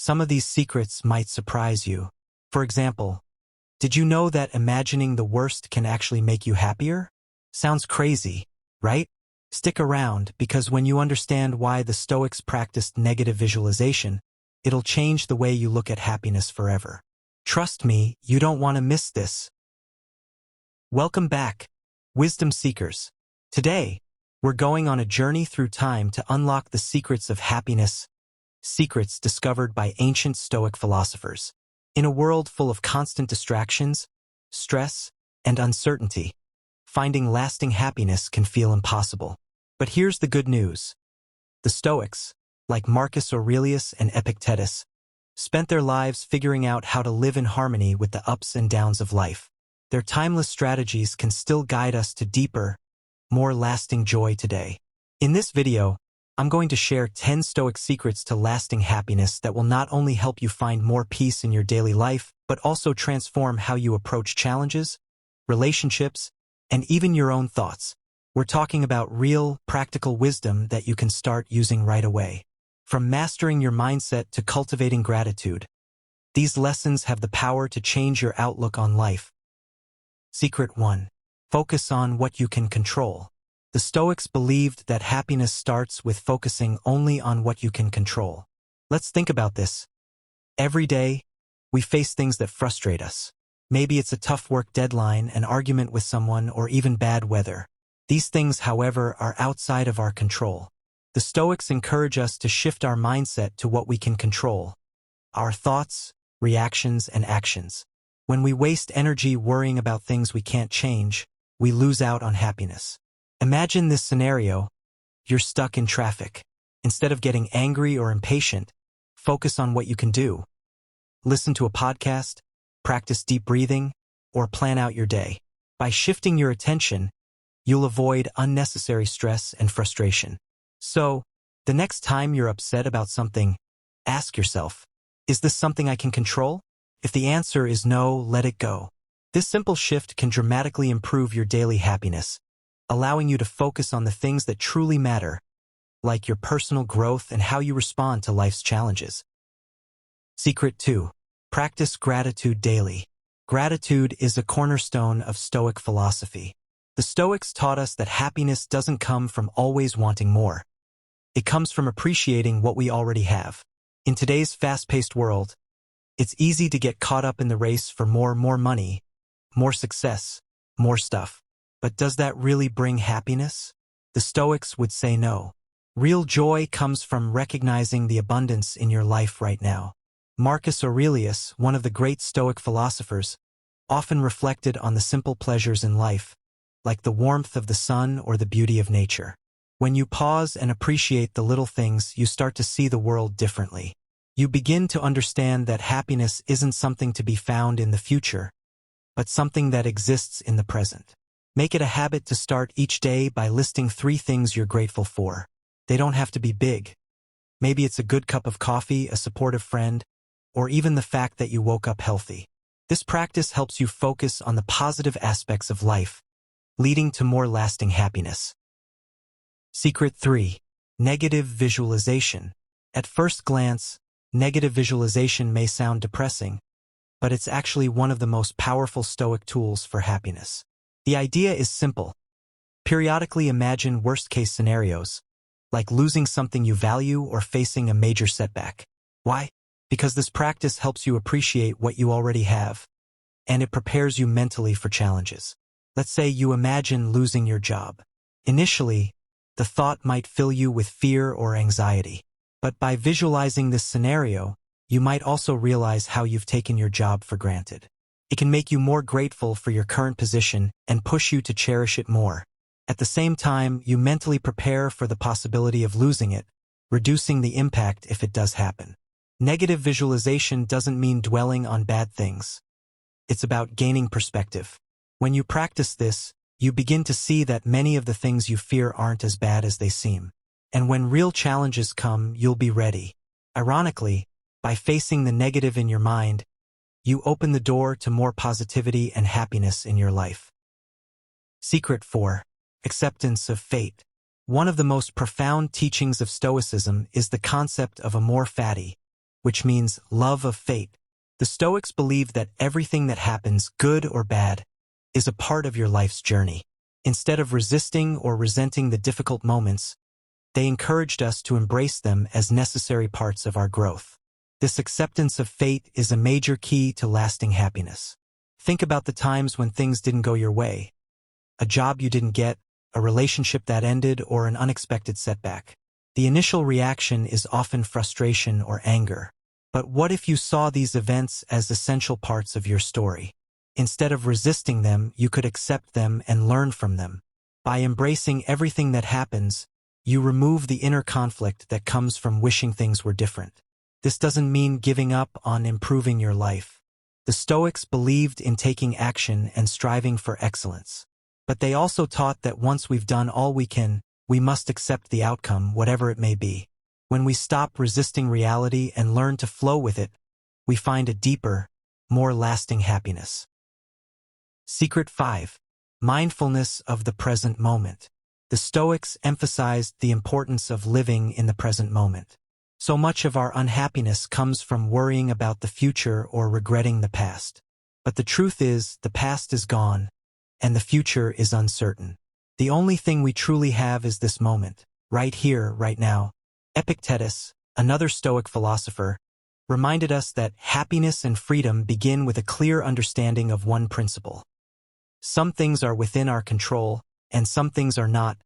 Some of these secrets might surprise you. For example, did you know that imagining the worst can actually make you happier? Sounds crazy, right? Stick around, because when you understand why the Stoics practiced negative visualization, it'll change the way you look at happiness forever. Trust me, you don't want to miss this. Welcome back, wisdom seekers. Today, we're going on a journey through time to unlock the secrets of happiness, secrets discovered by ancient Stoic philosophers. In a world full of constant distractions, stress, and uncertainty, finding lasting happiness can feel impossible. But here's the good news. The Stoics, like Marcus Aurelius and Epictetus, spent their lives figuring out how to live in harmony with the ups and downs of life. Their timeless strategies can still guide us to deeper, more lasting joy today. In this video, I'm going to share 10 Stoic secrets to lasting happiness that will not only help you find more peace in your daily life, but also transform how you approach challenges, relationships, and even your own thoughts. We're talking about real, practical wisdom that you can start using right away. From mastering your mindset to cultivating gratitude, these lessons have the power to change your outlook on life. Secret 1. Focus on what you can control. The Stoics believed that happiness starts with focusing only on what you can control. Let's think about this. Every day, we face things that frustrate us. Maybe it's a tough work deadline, an argument with someone, or even bad weather. These things, however, are outside of our control. The Stoics encourage us to shift our mindset to what we can control: our thoughts, reactions, and actions. When we waste energy worrying about things we can't change, we lose out on happiness. Imagine this scenario. You're stuck in traffic. Instead of getting angry or impatient, focus on what you can do. Listen to a podcast, practice deep breathing, or plan out your day. By shifting your attention, you'll avoid unnecessary stress and frustration. So, the next time you're upset about something, ask yourself, is this something I can control? If the answer is no, let it go. This simple shift can dramatically improve your daily happiness, allowing you to focus on the things that truly matter, like your personal growth and how you respond to life's challenges. Secret 2. Practice gratitude daily. Gratitude is a cornerstone of Stoic philosophy. The Stoics taught us that happiness doesn't come from always wanting more. It comes from appreciating what we already have. In today's fast-paced world, it's easy to get caught up in the race for more money, more success, more stuff. But does that really bring happiness? The Stoics would say no. Real joy comes from recognizing the abundance in your life right now. Marcus Aurelius, one of the great Stoic philosophers, often reflected on the simple pleasures in life, like the warmth of the sun or the beauty of nature. When you pause and appreciate the little things, you start to see the world differently. You begin to understand that happiness isn't something to be found in the future, but something that exists in the present. Make it a habit to start each day by listing 3 things you're grateful for. They don't have to be big. Maybe it's a good cup of coffee, a supportive friend, or even the fact that you woke up healthy. This practice helps you focus on the positive aspects of life, leading to more lasting happiness. Secret 3. Negative visualization. At first glance, negative visualization may sound depressing, but it's actually one of the most powerful Stoic tools for happiness. The idea is simple. Periodically imagine worst-case scenarios, like losing something you value or facing a major setback. Why? Because this practice helps you appreciate what you already have, and it prepares you mentally for challenges. Let's say you imagine losing your job. Initially, the thought might fill you with fear or anxiety. But by visualizing this scenario, you might also realize how you've taken your job for granted. It can make you more grateful for your current position and push you to cherish it more. At the same time, you mentally prepare for the possibility of losing it, reducing the impact if it does happen. Negative visualization doesn't mean dwelling on bad things. It's about gaining perspective. When you practice this, you begin to see that many of the things you fear aren't as bad as they seem. And when real challenges come, you'll be ready. Ironically, by facing the negative in your mind, you open the door to more positivity and happiness in your life. Secret 4. Acceptance of fate. One of the most profound teachings of Stoicism is the concept of amor fati, which means love of fate. The Stoics believed that everything that happens, good or bad, is a part of your life's journey. Instead of resisting or resenting the difficult moments, they encouraged us to embrace them as necessary parts of our growth. This acceptance of fate is a major key to lasting happiness. Think about the times when things didn't go your way. A job you didn't get, a relationship that ended, or an unexpected setback. The initial reaction is often frustration or anger. But what if you saw these events as essential parts of your story? Instead of resisting them, you could accept them and learn from them. By embracing everything that happens, you remove the inner conflict that comes from wishing things were different. This doesn't mean giving up on improving your life. The Stoics believed in taking action and striving for excellence. But they also taught that once we've done all we can, we must accept the outcome, whatever it may be. When we stop resisting reality and learn to flow with it, we find a deeper, more lasting happiness. Secret 5. Mindfulness of the present moment. The Stoics emphasized the importance of living in the present moment. So much of our unhappiness comes from worrying about the future or regretting the past. But the truth is, the past is gone, and the future is uncertain. The only thing we truly have is this moment, right here, right now. Epictetus, another Stoic philosopher, reminded us that happiness and freedom begin with a clear understanding of one principle. Some things are within our control, and some things are not.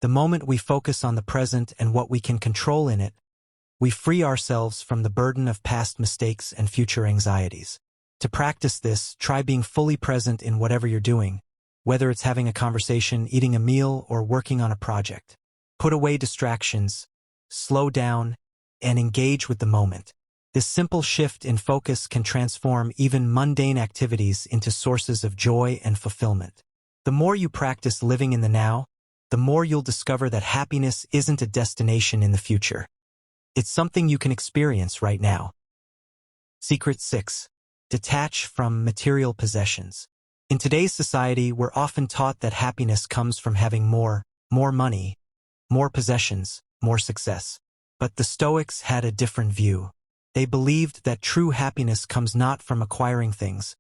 The moment we focus on the present and what we can control in it, we free ourselves from the burden of past mistakes and future anxieties. To practice this, try being fully present in whatever you're doing, whether it's having a conversation, eating a meal, or working on a project. Put away distractions, slow down, and engage with the moment. This simple shift in focus can transform even mundane activities into sources of joy and fulfillment. The more you practice living in the now, the more you'll discover that happiness isn't a destination in the future. It's something you can experience right now. Secret 6. Detach from material possessions. In today's society, we're often taught that happiness comes from having more money, more possessions, more success. But the Stoics had a different view. They believed that true happiness comes not from acquiring things,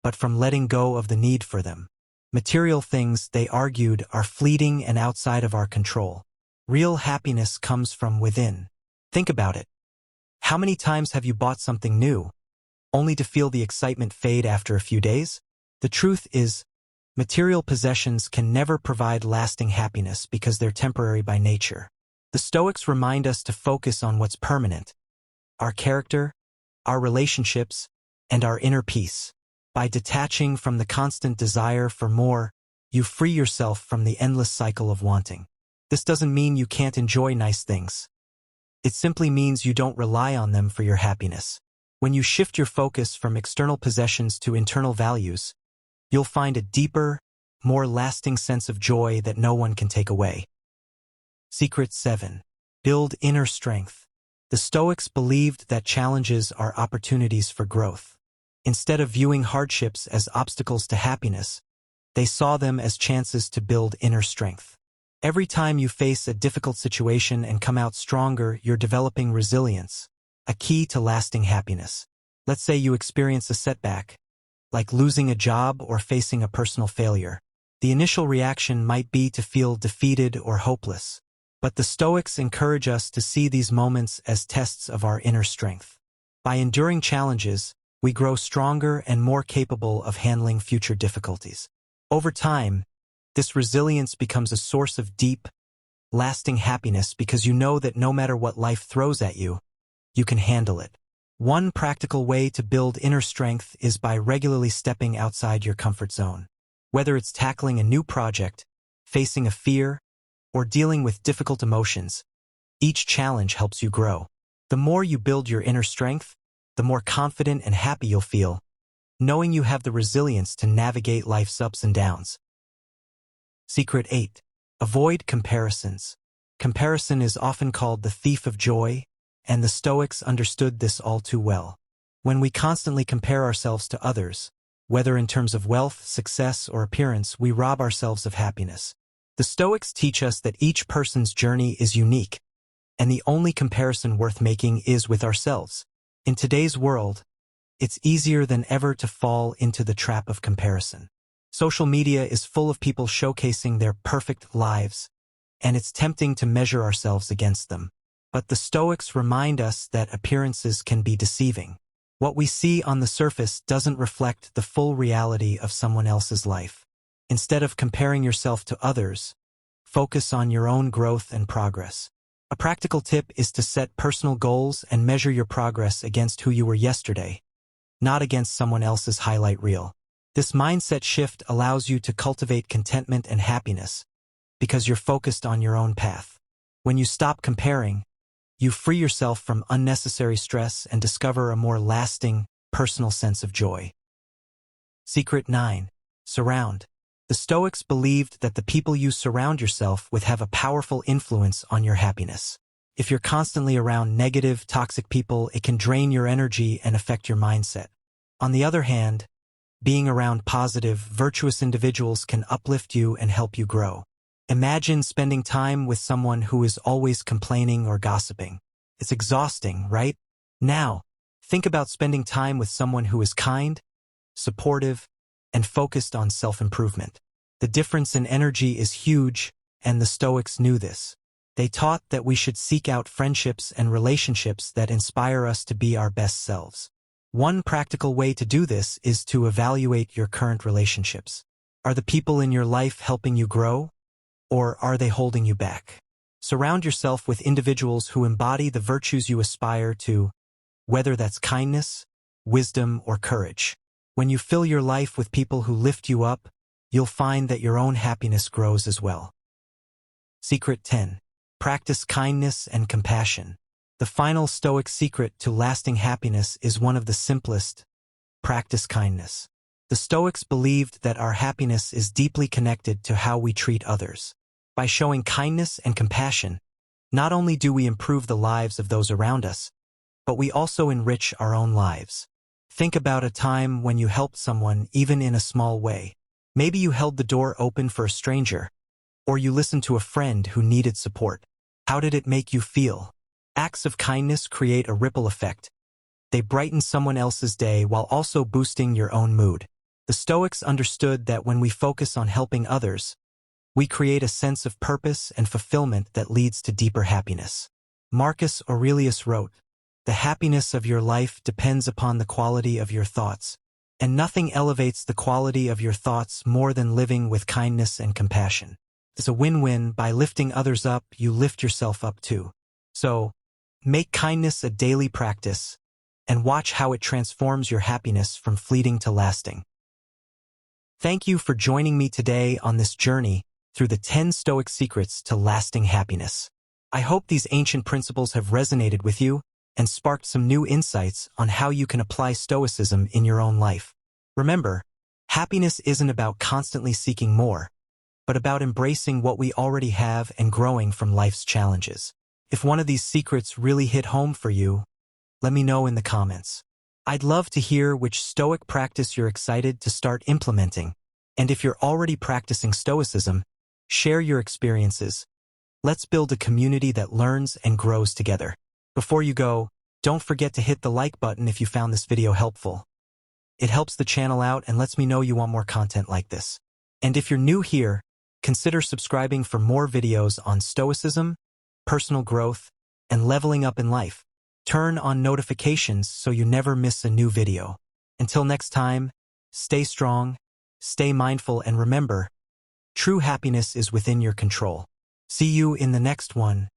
but from letting go of the need for them. Material things, they argued, are fleeting and outside of our control. Real happiness comes from within. Think about it. How many times have you bought something new, only to feel the excitement fade after a few days? The truth is, material possessions can never provide lasting happiness because they're temporary by nature. The Stoics remind us to focus on what's permanent: our character, our relationships, and our inner peace. By detaching from the constant desire for more, you free yourself from the endless cycle of wanting. This doesn't mean you can't enjoy nice things. It simply means you don't rely on them for your happiness. When you shift your focus from external possessions to internal values, you'll find a deeper, more lasting sense of joy that no one can take away. Secret 7. Build inner strength. The Stoics believed that challenges are opportunities for growth. Instead of viewing hardships as obstacles to happiness, they saw them as chances to build inner strength. Every time you face a difficult situation and come out stronger, you're developing resilience, a key to lasting happiness. Let's say you experience a setback, like losing a job or facing a personal failure. The initial reaction might be to feel defeated or hopeless. But the Stoics encourage us to see these moments as tests of our inner strength. By enduring challenges, we grow stronger and more capable of handling future difficulties. Over time, this resilience becomes a source of deep, lasting happiness because you know that no matter what life throws at you, you can handle it. One practical way to build inner strength is by regularly stepping outside your comfort zone. Whether it's tackling a new project, facing a fear, or dealing with difficult emotions, each challenge helps you grow. The more you build your inner strength, the more confident and happy you'll feel, knowing you have the resilience to navigate life's ups and downs. Secret 8. Avoid comparisons. Comparison is often called the thief of joy, and the Stoics understood this all too well. When we constantly compare ourselves to others, whether in terms of wealth, success, or appearance, we rob ourselves of happiness. The Stoics teach us that each person's journey is unique, and the only comparison worth making is with ourselves. In today's world, it's easier than ever to fall into the trap of comparison. Social media is full of people showcasing their perfect lives, and it's tempting to measure ourselves against them. But the Stoics remind us that appearances can be deceiving. What we see on the surface doesn't reflect the full reality of someone else's life. Instead of comparing yourself to others, focus on your own growth and progress. A practical tip is to set personal goals and measure your progress against who you were yesterday, not against someone else's highlight reel. This mindset shift allows you to cultivate contentment and happiness because you're focused on your own path. When you stop comparing, you free yourself from unnecessary stress and discover a more lasting, personal sense of joy. Secret 9. Surround. The Stoics believed that the people you surround yourself with have a powerful influence on your happiness. If you're constantly around negative, toxic people, it can drain your energy and affect your mindset. On the other hand, being around positive, virtuous individuals can uplift you and help you grow. Imagine spending time with someone who is always complaining or gossiping. It's exhausting, right? Now, think about spending time with someone who is kind, supportive, and focused on self-improvement. The difference in energy is huge, and the Stoics knew this. They taught that we should seek out friendships and relationships that inspire us to be our best selves. One practical way to do this is to evaluate your current relationships. Are the people in your life helping you grow? Or are they holding you back? Surround yourself with individuals who embody the virtues you aspire to, whether that's kindness, wisdom, or courage. When you fill your life with people who lift you up, you'll find that your own happiness grows as well. Secret 10. Practice kindness and compassion. The final Stoic secret to lasting happiness is one of the simplest: practice kindness. The Stoics believed that our happiness is deeply connected to how we treat others. By showing kindness and compassion, not only do we improve the lives of those around us, but we also enrich our own lives. Think about a time when you helped someone, even in a small way. Maybe you held the door open for a stranger, or you listened to a friend who needed support. How did it make you feel? Acts of kindness create a ripple effect. They brighten someone else's day while also boosting your own mood. The Stoics understood that when we focus on helping others, we create a sense of purpose and fulfillment that leads to deeper happiness. Marcus Aurelius wrote, "The happiness of your life depends upon the quality of your thoughts, and nothing elevates the quality of your thoughts more than living with kindness and compassion." It's a win-win. By lifting others up, you lift yourself up too. So, make kindness a daily practice, and watch how it transforms your happiness from fleeting to lasting. Thank you for joining me today on this journey through the 10 Stoic secrets to lasting happiness. I hope these ancient principles have resonated with you and sparked some new insights on how you can apply Stoicism in your own life. Remember, happiness isn't about constantly seeking more, but about embracing what we already have and growing from life's challenges. If one of these secrets really hit home for you, let me know in the comments. I'd love to hear which Stoic practice you're excited to start implementing. And if you're already practicing Stoicism, share your experiences. Let's build a community that learns and grows together. Before you go, don't forget to hit the like button if you found this video helpful. It helps the channel out and lets me know you want more content like this. And if you're new here, consider subscribing for more videos on Stoicism, personal growth, and leveling up in life. Turn on notifications so you never miss a new video. Until next time, stay strong, stay mindful, and remember, true happiness is within your control. See you in the next one.